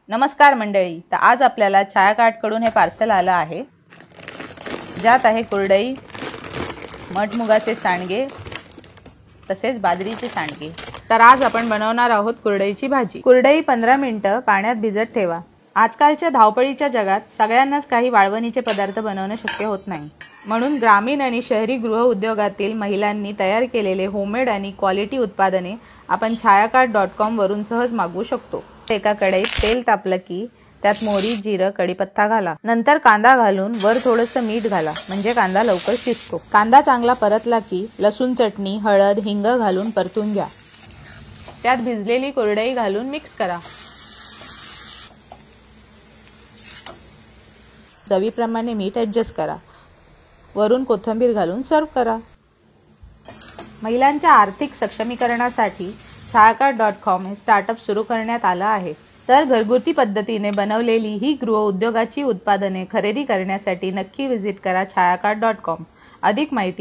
नमस्कार मंडळी, तर आज आपल्याला छायाकार्टकडून हे पार्सल आलं आहे, ज्यात आहे कुरडई, मठमुगाचे सांडगे तसेच बाजरीचे सांडगे। तर आज आपण बनवणार आहोत कुरडईची भाजी। कुरडई 15 मिनिटं पाण्यात भिजत ठेवा। आजकालच्या धावपळीच्या जगात सगळ्यांनाच काही वाळवणीचे पदार्थ बनवणे शक्य होत नाही, म्हणून ग्रामीण आणि शहरी गृह उद्योगातील महिलांनी तयार केलेले होममेड आणि क्वालिटी उत्पादने आपण छायाकार्ट.com वरून सहज मागवू शकतो। एका कढईत तेल तापलं की त्यात मोहरी, जिरं, कढीपत्ता घाला। नंतर कांदा घालून वर थोडंसं मीठ घाला, म्हणजे कांदा लवकर शिजतो। कांदा चांगला परतला की लसूण चटणी, हळद, हिंग घालून परतून घ्या। त्यात भिजलेली कुरडई घालून मिक्स करा। चवीप्रमाणे मीठ ॲडजस्ट करा। वरून कोथिंबीर घालून सर्व करा। महिलांच्या आर्थिक सक्षमीकरणासाठी छायाकार्ट.com हे स्टार्टअप सुरू करण्यात आलं आहे। तर घरगुती पद्धतीने बनवलेली ही गृह उद्योगाची उत्पादने खरेदी करण्यासाठी नक्की व्हिजिट करा छायाकार्ट.com। अधिक माहिती